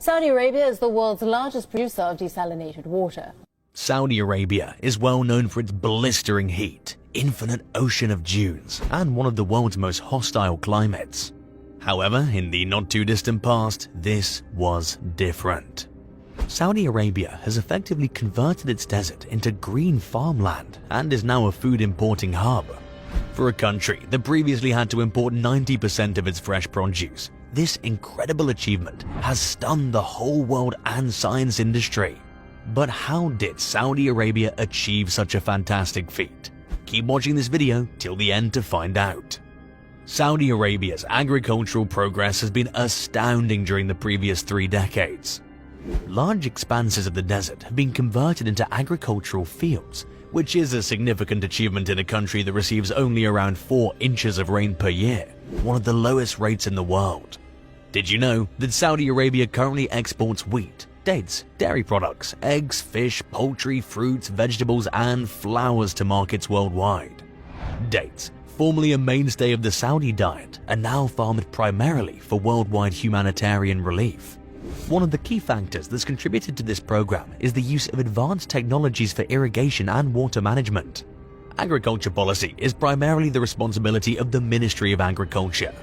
Saudi Arabia is the world's largest producer of desalinated water. Saudi Arabia is well known for its blistering heat, infinite ocean of dunes, and one of the world's most hostile climates. However, in the not-too-distant past, this was different. Saudi Arabia has effectively converted its desert into green farmland and is now a food importing hub. For a country that previously had to import 90% of its fresh produce, this incredible achievement has stunned the whole world and science industry. But how did Saudi Arabia achieve such a fantastic feat? Keep watching this video till the end to find out. Saudi Arabia's agricultural progress has been astounding during the previous 3 decades. Large expanses of the desert have been converted into agricultural fields, which is a significant achievement in a country that receives only around 4 inches of rain per year, one of the lowest rates in the world. Did you know that Saudi Arabia currently exports wheat, dates, dairy products, eggs, fish, poultry, fruits, vegetables, and flowers to markets worldwide? Dates, formerly a mainstay of the Saudi diet, are now farmed primarily for worldwide humanitarian relief. One of the key factors that's contributed to this program is the use of advanced technologies for irrigation and water management. Agriculture policy is primarily the responsibility of the Ministry of Agriculture.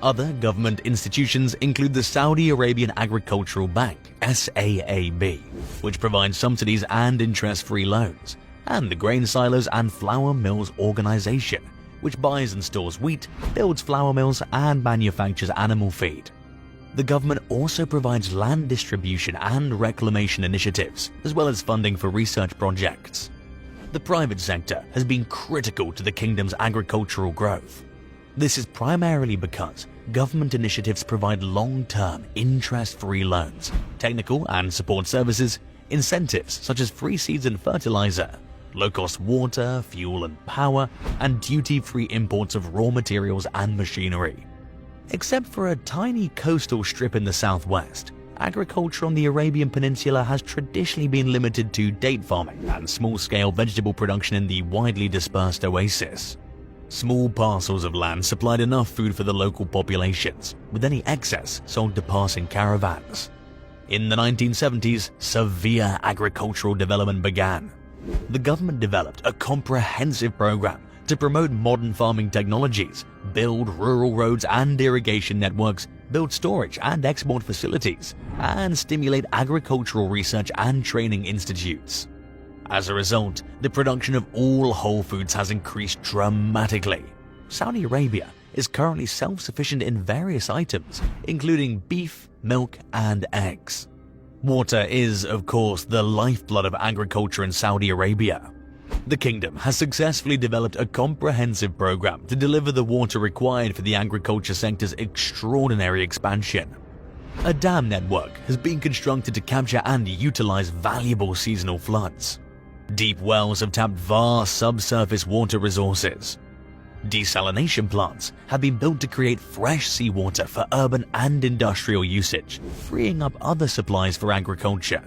Other government institutions include the Saudi Arabian Agricultural Bank (SAAB), which provides subsidies and interest-free loans, and the Grain Silos and Flour Mills Organization, which buys and stores wheat, builds flour mills, and manufactures animal feed. The government also provides land distribution and reclamation initiatives, as well as funding for research projects. The private sector has been critical to the kingdom's agricultural growth. This is primarily because government initiatives provide long-term, interest-free loans, technical and support services, incentives such as free seeds and fertilizer, low-cost water, fuel and power, and duty-free imports of raw materials and machinery. Except for a tiny coastal strip in the southwest, agriculture on the Arabian Peninsula has traditionally been limited to date farming and small-scale vegetable production in the widely dispersed oasis. Small parcels of land supplied enough food for the local populations, with any excess sold to passing caravans. In the 1970s, severe agricultural development began. The government developed a comprehensive program to promote modern farming technologies, build rural roads and irrigation networks, build storage and export facilities, and stimulate agricultural research and training institutes. As a result, the production of all whole foods has increased dramatically. Saudi Arabia is currently self-sufficient in various items, including beef, milk, and eggs. Water is, of course, the lifeblood of agriculture in Saudi Arabia. The kingdom has successfully developed a comprehensive program to deliver the water required for the agriculture sector's extraordinary expansion. A dam network has been constructed to capture and utilize valuable seasonal floods. Deep wells have tapped vast subsurface water resources. Desalination plants have been built to create fresh seawater for urban and industrial usage, freeing up other supplies for agriculture.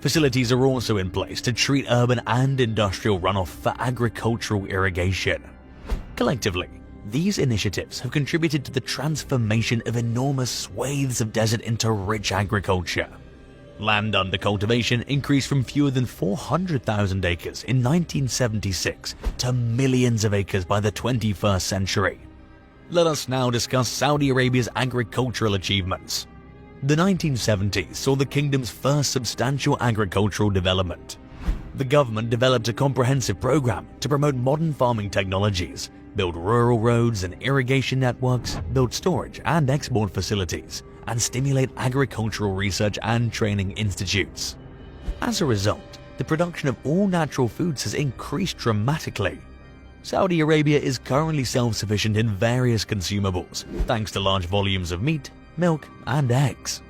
Facilities are also in place to treat urban and industrial runoff for agricultural irrigation. Collectively, these initiatives have contributed to the transformation of enormous swathes of desert into rich agriculture. Land under cultivation increased from fewer than 400,000 acres in 1976 to millions of acres by the 21st century. Let us now discuss Saudi Arabia's agricultural achievements. The 1970s saw the kingdom's first substantial agricultural development. The government developed a comprehensive program to promote modern farming technologies, build rural roads and irrigation networks, build storage and export facilities, and stimulate agricultural research and training institutes. As a result, the production of all natural foods has increased dramatically. Saudi Arabia is currently self-sufficient in various consumables, thanks to large volumes of meat, milk, and eggs.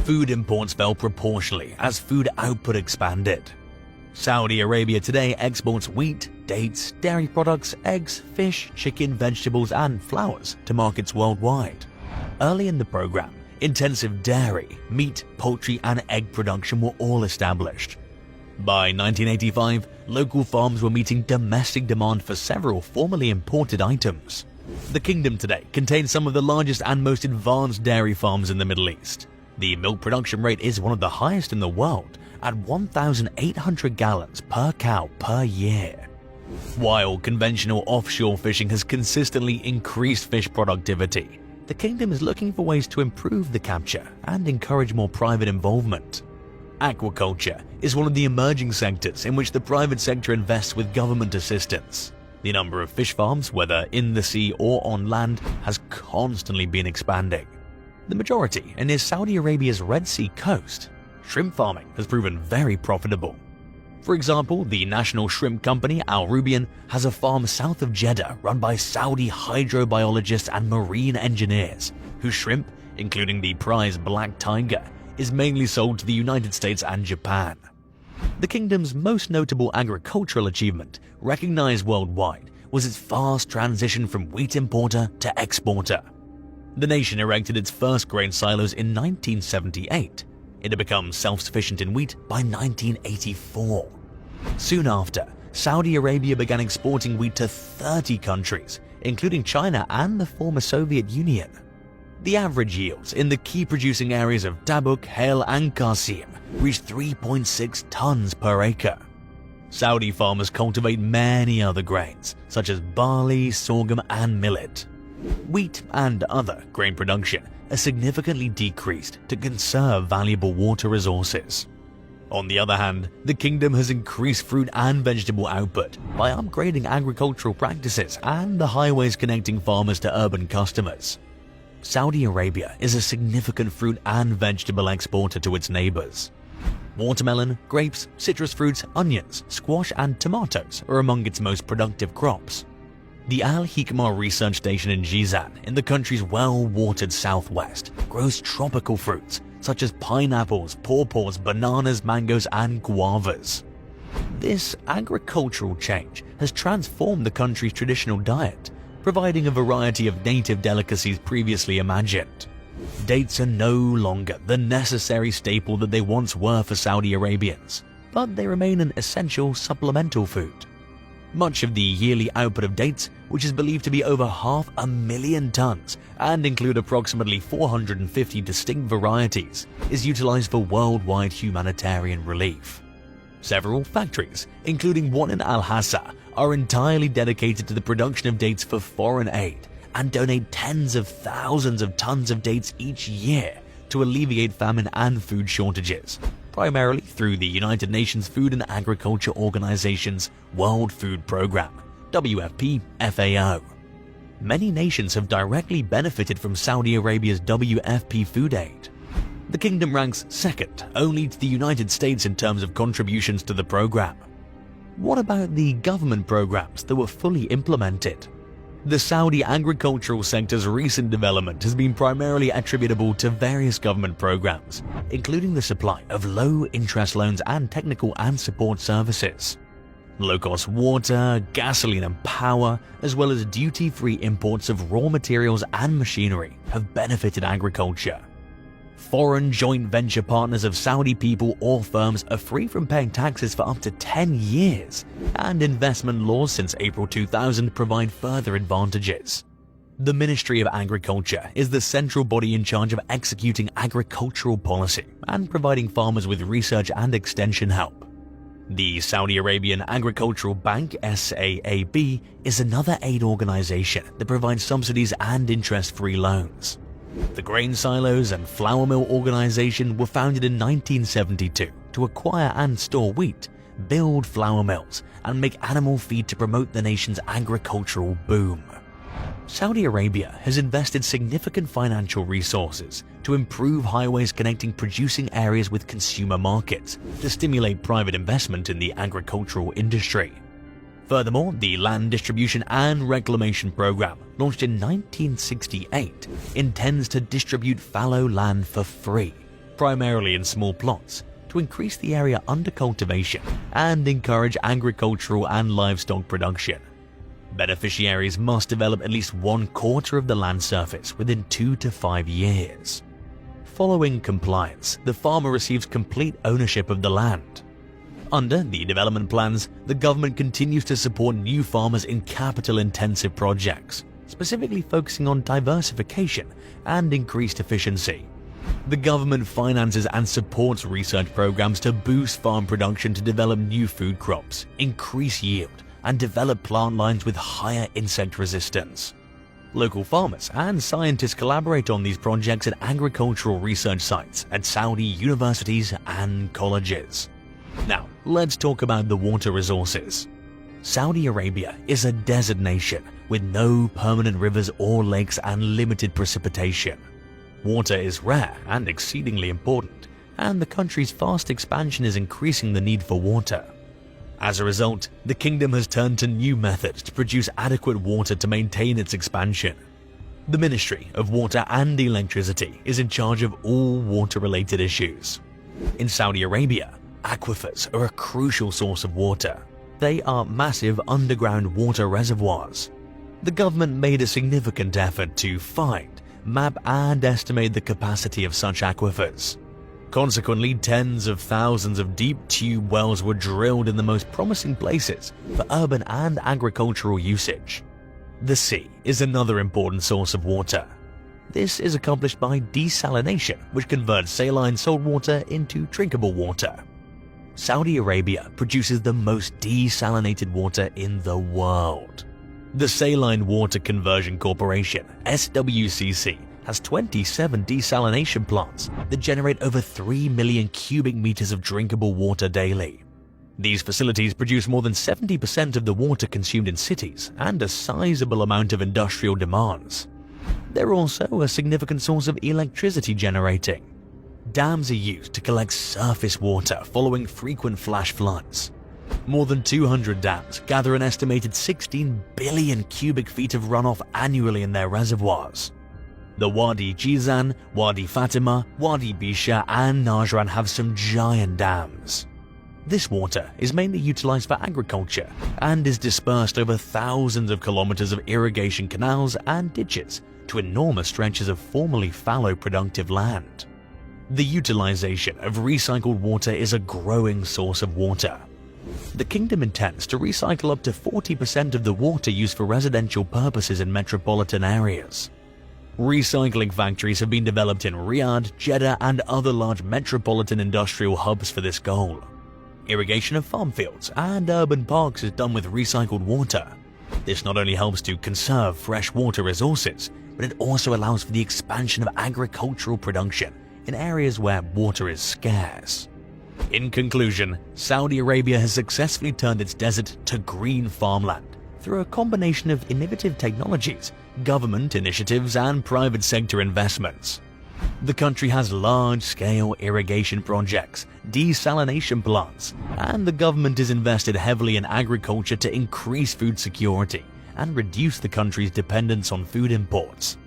Food imports fell proportionally as food output expanded. Saudi Arabia today exports wheat, dates, dairy products, eggs, fish, chicken, vegetables, and flowers to markets worldwide. Early in the program, intensive dairy, meat, poultry, and egg production were all established. By 1985, local farms were meeting domestic demand for several formerly imported items. The kingdom today contains some of the largest and most advanced dairy farms in the Middle East. The milk production rate is one of the highest in the world at 1,800 gallons per cow per year. While conventional offshore fishing has consistently increased fish productivity, the kingdom is looking for ways to improve the capture and encourage more private involvement. Aquaculture is one of the emerging sectors in which the private sector invests with government assistance. The number of fish farms, whether in the sea or on land, has constantly been expanding. The majority are near Saudi Arabia's Red Sea coast. Shrimp farming has proven very profitable. For example, the national shrimp company Al Rubian has a farm south of Jeddah run by Saudi hydrobiologists and marine engineers, whose shrimp, including the prize black tiger, is mainly sold to the United States and Japan. The kingdom's most notable agricultural achievement, recognized worldwide, was its fast transition from wheat importer to exporter. The nation erected its first grain silos in 1978. It had become self-sufficient in wheat by 1984. Soon after, Saudi Arabia began exporting wheat to 30 countries, including China and the former Soviet Union. The average yields in the key producing areas of Tabuk, Hale and Qasim reached 3.6 tons per acre. Saudi farmers cultivate many other grains, such as barley, sorghum and millet. Wheat and other grain production are significantly decreased to conserve valuable water resources. On the other hand, the kingdom has increased fruit and vegetable output by upgrading agricultural practices and the highways connecting farmers to urban customers. Saudi Arabia is a significant fruit and vegetable exporter to its neighbors. Watermelon, grapes, citrus fruits, onions, squash and tomatoes are among its most productive crops. The Al Hikmah research station in Jizan, in the country's well-watered southwest, grows tropical fruits such as pineapples, pawpaws, bananas, mangoes and guavas. This agricultural change has transformed the country's traditional diet, providing a variety of native delicacies previously imagined. Dates are no longer the necessary staple that they once were for Saudi Arabians, but they remain an essential supplemental food. Much of the yearly output of dates, which is believed to be over 500,000 tons and include approximately 450 distinct varieties, is utilized for worldwide humanitarian relief. Several factories, including one in Al-Hassa, are entirely dedicated to the production of dates for foreign aid and donate tens of thousands of tons of dates each year to alleviate famine and food shortages, primarily through the United Nations Food and Agriculture Organization's World Food Programme, WFP-FAO. Many nations have directly benefited from Saudi Arabia's WFP food aid. The kingdom ranks second only to the United States in terms of contributions to the program. What about the government programs that were fully implemented? The Saudi agricultural sector's recent development has been primarily attributable to various government programs, including the supply of low-interest loans and technical and support services. Low-cost water, gasoline and power, as well as duty-free imports of raw materials and machinery have benefited agriculture. Foreign joint venture partners of Saudi people or firms are free from paying taxes for up to 10 years, and investment laws since April 2000 provide further advantages. The Ministry of Agriculture is the central body in charge of executing agricultural policy and providing farmers with research and extension help. The Saudi Arabian Agricultural Bank (SAAB) is another aid organization that provides subsidies and interest-free loans. The Grain Silos and Flour Mill Organization were founded in 1972 to acquire and store wheat, build flour mills, and make animal feed to promote the nation's agricultural boom. Saudi Arabia has invested significant financial resources to improve highways connecting producing areas with consumer markets to stimulate private investment in the agricultural industry. Furthermore, the Land Distribution and Reclamation Program, launched in 1968, intends to distribute fallow land for free, primarily in small plots, to increase the area under cultivation and encourage agricultural and livestock production. Beneficiaries must develop at least 1/4 of the land surface within 2 to 5 years. Following compliance, the farmer receives complete ownership of the land. Under the development plans, the government continues to support new farmers in capital-intensive projects, specifically focusing on diversification and increased efficiency. The government finances and supports research programs to boost farm production to develop new food crops, increase yield, and develop plant lines with higher insect resistance. Local farmers and scientists collaborate on these projects at agricultural research sites at Saudi universities and colleges. Now, let's talk about the water resources. Saudi Arabia is a desert nation with no permanent rivers or lakes and limited precipitation. Water is rare and exceedingly important, and the country's fast expansion is increasing the need for water. As a result, the kingdom has turned to new methods to produce adequate water to maintain its expansion. The Ministry of Water and Electricity is in charge of all water-related issues. In Saudi Arabia, aquifers are a crucial source of water. They are massive underground water reservoirs. The government made a significant effort to find, map and estimate the capacity of such aquifers. Consequently, tens of thousands of deep tube wells were drilled in the most promising places for urban and agricultural usage. The sea is another important source of water. This is accomplished by desalination, which converts saline salt water into drinkable water. Saudi Arabia produces the most desalinated water in the world. The Saline Water Conversion Corporation, SWCC, has 27 desalination plants that generate over 3 million cubic meters of drinkable water daily. These facilities produce more than 70% of the water consumed in cities and a sizable amount of industrial demands. They're also a significant source of electricity generating. Dams are used to collect surface water following frequent flash floods. More than 200 dams gather an estimated 16 billion cubic feet of runoff annually in their reservoirs. The Wadi Jizan, Wadi Fatima, Wadi Bisha and Najran have some giant dams. This water is mainly utilized for agriculture and is dispersed over thousands of kilometers of irrigation canals and ditches to enormous stretches of formerly fallow productive land. The utilization of recycled water is a growing source of water. The kingdom intends to recycle up to 40% of the water used for residential purposes in metropolitan areas. Recycling factories have been developed in Riyadh, Jeddah and other large metropolitan industrial hubs for this goal. Irrigation of farm fields and urban parks is done with recycled water. This not only helps to conserve fresh water resources, but it also allows for the expansion of agricultural production in areas where water is scarce. In conclusion, Saudi Arabia has successfully turned its desert to green farmland through a combination of innovative technologies, government initiatives and private sector investments. The country has large-scale irrigation projects, desalination plants, and the government is invested heavily in agriculture to increase food security and reduce the country's dependence on food imports.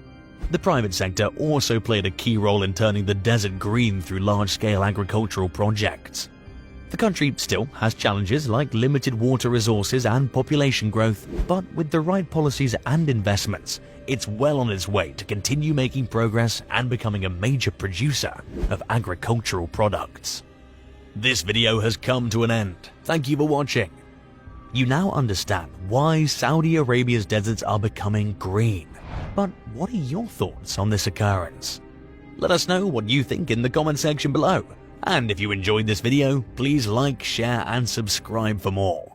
The private sector also played a key role in turning the desert green through large-scale agricultural projects. The country still has challenges like limited water resources and population growth, but with the right policies and investments, it's well on its way to continue making progress and becoming a major producer of agricultural products. This video has come to an end. Thank you for watching. You now understand why Saudi Arabia's deserts are becoming green. But what are your thoughts on this occurrence? Let us know what you think in the comment section below. And if you enjoyed this video, please like, share and subscribe for more.